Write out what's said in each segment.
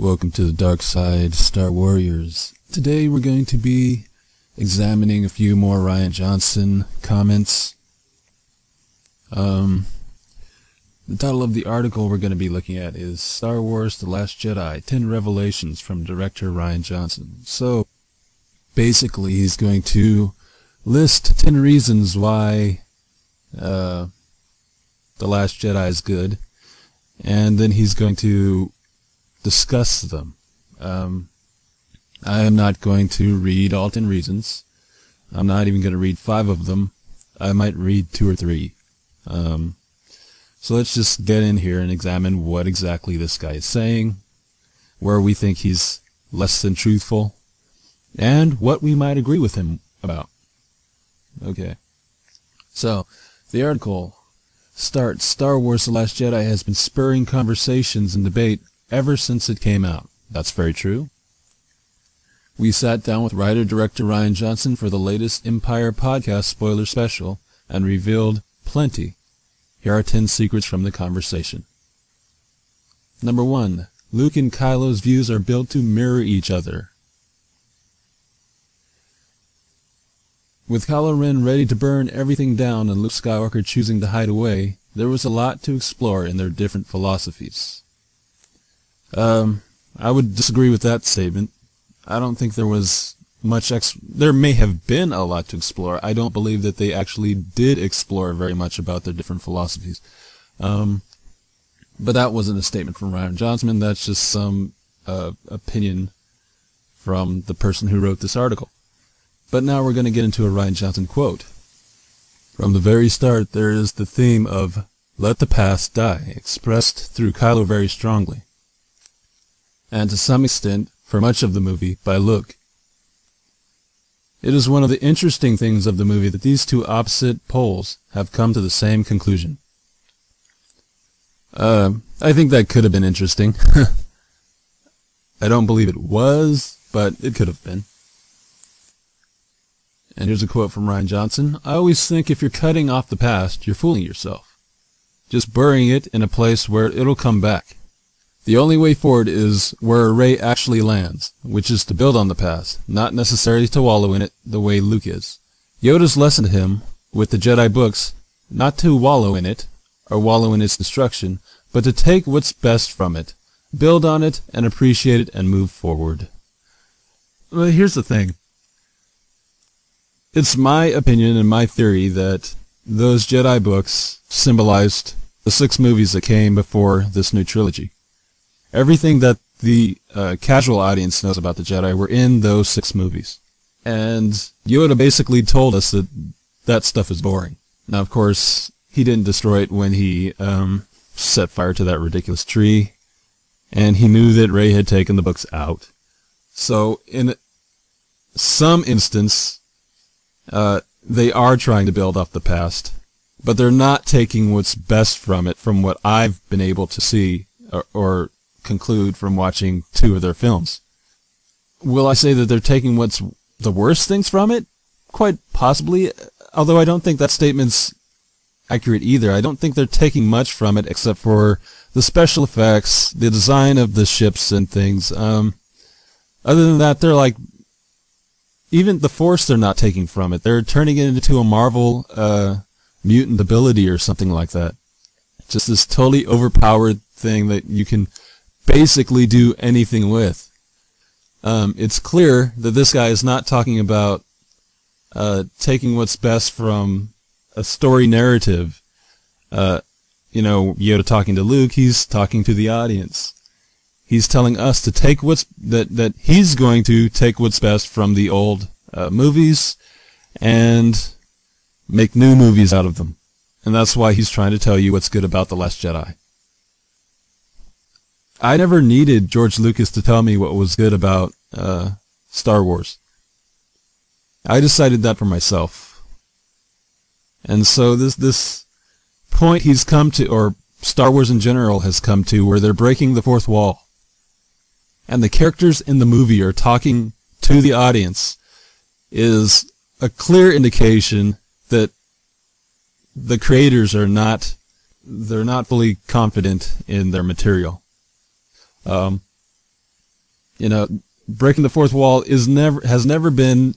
Welcome to the dark side, Star Warriors. Today we're going to be examining a few more Rian Johnson comments. The title of the article we're going to be looking at is Star Wars The Last Jedi, 10 Revelations from director Rian Johnson. So, basically he's going to list 10 reasons why The Last Jedi is good, and then he's going to discuss them. I am not going to read all 10 reasons. I'm not even going to read 5 of them. I might read 2 or 3. So let's just get in here and examine what exactly this guy is saying, where we think he's less than truthful, and what we might agree with him about. Okay. So, the article starts, Star Wars The Last Jedi has been spurring conversations and debate ever since it came out. That's very true. We sat down with writer-director Rian Johnson for the latest Empire podcast spoiler special and revealed plenty. Here are 10 secrets from the conversation. Number 1. Luke and Kylo's views are built to mirror each other. With Kylo Ren ready to burn everything down and Luke Skywalker choosing to hide away, there was a lot to explore in their different philosophies. I would disagree with that statement. I don't think there was much there may have been a lot to explore. I don't believe that they actually did explore very much about their different philosophies. But that wasn't a statement from Rian Johnson. That's just some opinion from the person who wrote this article. But now we're going to get into a Rian Johnson quote. From the very start, there is the theme of let the past die, expressed through Kylo very strongly, and to some extent, for much of the movie, by Luke. It is one of the interesting things of the movie that these two opposite poles have come to the same conclusion. I think that could have been interesting. I don't believe it was, but it could have been. And here's a quote from Rian Johnson. I always think if you're cutting off the past, you're fooling yourself. Just burying it in a place where it'll come back. The only way forward is where Rey actually lands, which is to build on the past, not necessarily to wallow in it the way Luke is. Yoda's lesson to him, with the Jedi Books, not to wallow in it, or wallow in its destruction, but to take what's best from it, build on it, and appreciate it, and move forward. Well, here's the thing. It's my opinion and my theory that those Jedi Books symbolized the 6 movies that came before this new trilogy. Everything that the casual audience knows about the Jedi were in those 6 movies. And Yoda basically told us that that stuff is boring. Now, of course, he didn't destroy it when he set fire to that ridiculous tree, and he knew that Rey had taken the books out. So, in some instance, they are trying to build off the past, but they're not taking what's best from it, from what I've been able to see, or conclude from watching 2 of their films. Will I say that they're taking what's the worst things from it? Quite possibly, although I don't think that statement's accurate either. I don't think they're taking much from it except for the special effects, the design of the ships and things. Other than that, they're like, even the Force they're not taking from it. They're turning it into a Marvel mutant ability or something like that. Just this totally overpowered thing that you can basically do anything with. It's clear that this guy is not talking about taking what's best from a story narrative. Yoda talking to Luke, he's talking to the audience. He's telling us to take that he's going to take what's best from the old movies and make new movies out of them. And that's why he's trying to tell you what's good about The Last Jedi. I never needed George Lucas to tell me what was good about Star Wars. I decided that for myself. And so this point he's come to, or Star Wars in general has come to, where they're breaking the fourth wall. And the characters in the movie are talking to the audience, is a clear indication that the creators are not fully confident in their material. breaking the fourth wall has never been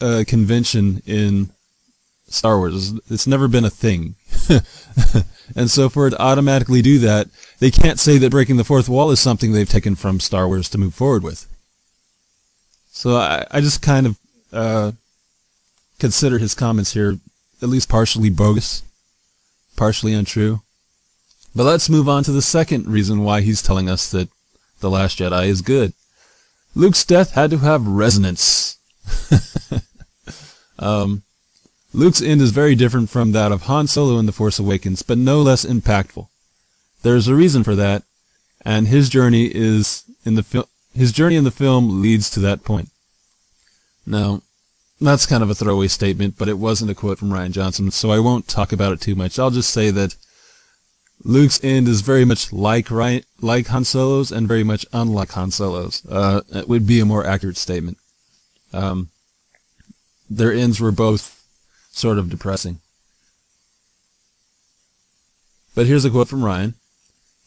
a convention in Star Wars. It's never been a thing. And so for it to automatically do that, they can't say that breaking the fourth wall is something they've taken from Star Wars to move forward with. So I just kind of consider his comments here at least partially bogus, partially untrue. But let's move on to the second reason why he's telling us that The Last Jedi is good. Luke's death had to have resonance. Luke's end is very different from that of Han Solo in The Force Awakens, but no less impactful. There's a reason for that, and his journey in the film leads to that point. Now, that's kind of a throwaway statement, but it wasn't a quote from Rian Johnson, so I won't talk about it too much. I'll just say that Luke's end is very much like Han Solo's and very much unlike Han Solo's. It would be a more accurate statement. Their ends were both sort of depressing. But here's a quote from Rian.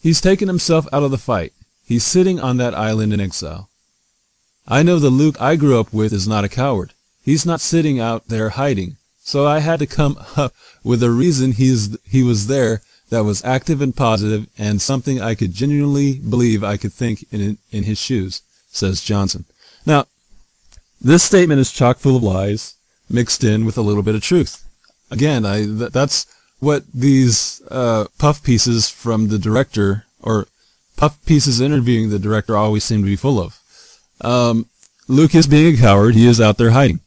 He's taken himself out of the fight. He's sitting on that island in exile. I know the Luke I grew up with is not a coward. He's not sitting out there hiding. So I had to come up with a reason he was there that was active and positive and something I could genuinely believe I could think in his shoes, says Johnson. Now, this statement is chock full of lies, mixed in with a little bit of truth. Again, that's what these puff pieces from the director, or puff pieces interviewing the director, always seem to be full of. Luke is being a coward. He is out there hiding.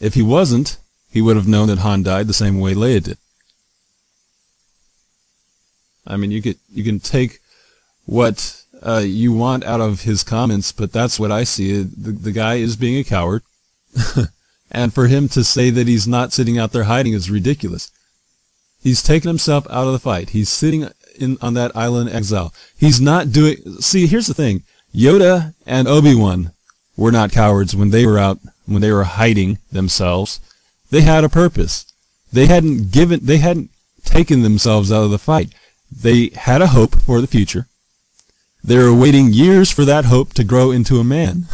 If he wasn't, he would have known that Han died the same way Leia did. I mean, you can take what you want out of his comments, but that's what I see. The guy is being a coward. And for him to say that he's not sitting out there hiding is ridiculous. He's taken himself out of the fight. He's sitting on that island in exile. He's not doing... See, here's the thing. Yoda and Obi-Wan were not cowards when they were hiding themselves. They had a purpose. They hadn't taken themselves out of the fight. They had a hope for the future. They were waiting years for that hope to grow into a man.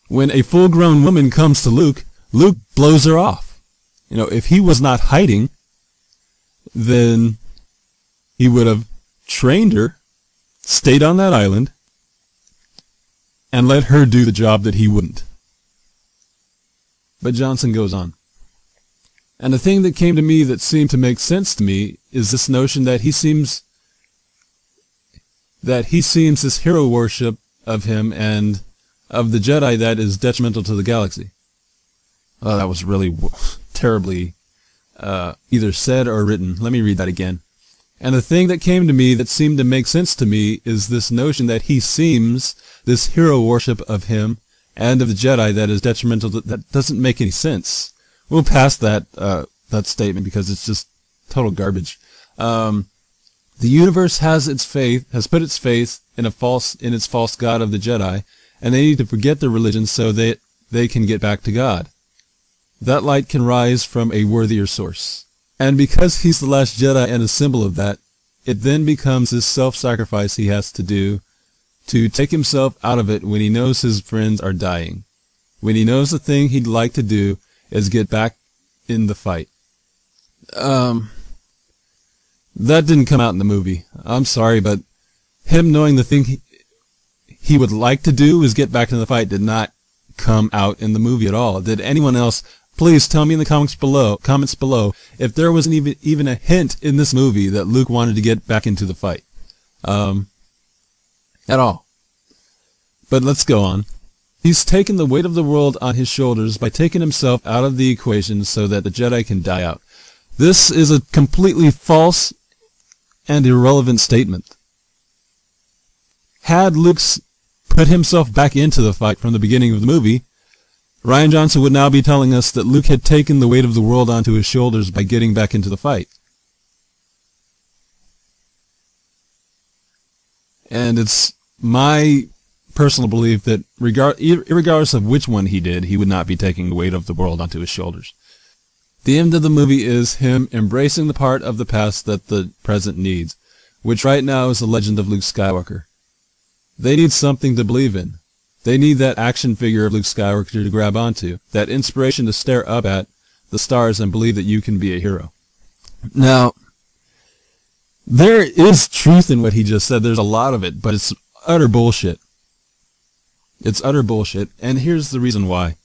When a full-grown woman comes to Luke, Luke blows her off. If he was not hiding, then he would have trained her, stayed on that island, and let her do the job that he wouldn't. But Johnson goes on. And the thing that came to me that seemed to make sense to me is this notion that he seems this hero worship of him and of the Jedi that is detrimental to the galaxy. Oh, that was really terribly either said or written. Let me read that again. And the thing that came to me that seemed to make sense to me is this notion that he seems this hero worship of him and of the Jedi that is detrimental that doesn't make any sense. We'll pass that statement because it's just total garbage. The universe has put its faith in its false god of the Jedi, and they need to forget their religion so that they can get back to God. That light can rise from a worthier source. And because he's the last Jedi and a symbol of that, it then becomes this self-sacrifice he has to do to take himself out of it when he knows his friends are dying. When he knows the thing he'd like to do is get back in the fight. That didn't come out in the movie. I'm sorry, but him knowing the thing he would like to do is get back in the fight did not come out in the movie at all. Did anyone else? Please tell me in the comments below if there was even a hint in this movie that Luke wanted to get back into the fight. At all. But let's go on. He's taken the weight of the world on his shoulders by taking himself out of the equation so that the Jedi can die out. This is a completely false and irrelevant statement. Had Luke put himself back into the fight from the beginning of the movie, Rian Johnson would now be telling us that Luke had taken the weight of the world onto his shoulders by getting back into the fight. And it's my personal belief that regardless of which one he did, he would not be taking the weight of the world onto his shoulders. The end of the movie is him embracing the part of the past that the present needs. which right now is the legend of Luke Skywalker. They need something to believe in. They need that action figure of Luke Skywalker to grab onto, that inspiration to stare up at the stars and believe that you can be a hero. Now, there is truth in what he just said. There's a lot of it, but it's utter bullshit. It's utter bullshit, and here's the reason why.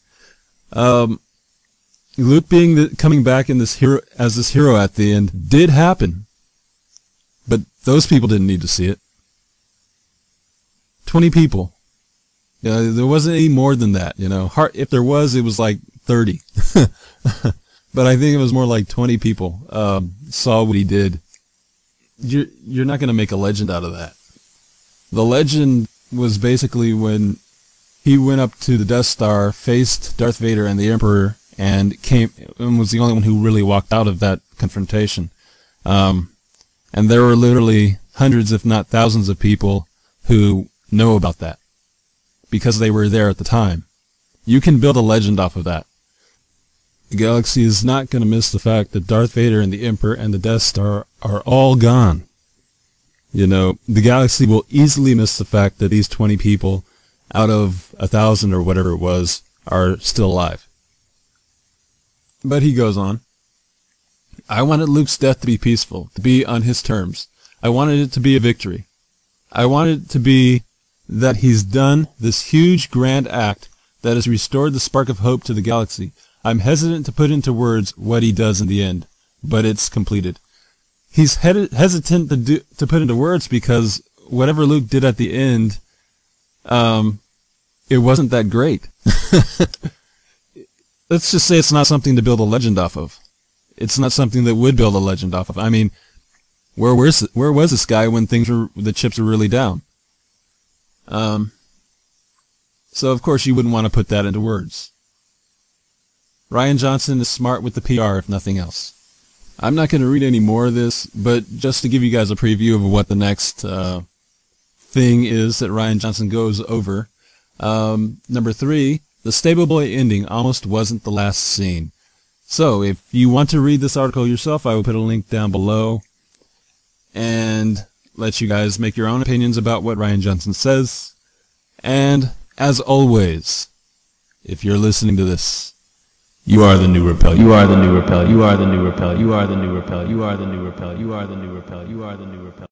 Luke coming back in as this hero at the end did happen, but those people didn't need to see it. 20 people. You know, there wasn't any more than that. You know, if there was, it was like 30. But I think it was more like 20 people saw what he did. You're not going to make a legend out of that. The legend was basically when he went up to the Death Star, faced Darth Vader and the Emperor, and was the only one who really walked out of that confrontation. And there were literally hundreds, if not thousands, of people who know about that because they were there at the time. You can build a legend off of that. The galaxy is not going to miss the fact that Darth Vader and the Emperor and the Death Star are all gone. You know, the galaxy will easily miss the fact that these 20 people out of 1,000 or whatever it was are still alive. But he goes on. I wanted Luke's death to be peaceful, to be on his terms. I wanted it to be a victory. I wanted it to be that he's done this huge grand act that has restored the spark of hope to the galaxy. I'm hesitant to put into words what he does in the end, but it's completed. He's hesitant to put into words because whatever Luke did at the end, it wasn't that great. Let's just say it's not something to build a legend off of. It's not something that would build a legend off of. I mean, where was this guy when the chips were really down? So of course you wouldn't want to put that into words. Rian Johnson is smart with the PR, if nothing else. I'm not going to read any more of this, but just to give you guys a preview of what the next thing is that Rian Johnson goes over. Number 3, the Stable Boy ending almost wasn't the last scene. So if you want to read this article yourself, I will put a link down below and let you guys make your own opinions about what Rian Johnson says. And as always, if you're listening to this, you are the new Repel. You are the new Repel. You are the new Repel. You are the new Repel. You are the new Repel. You are the new Repel. You are the new Repel.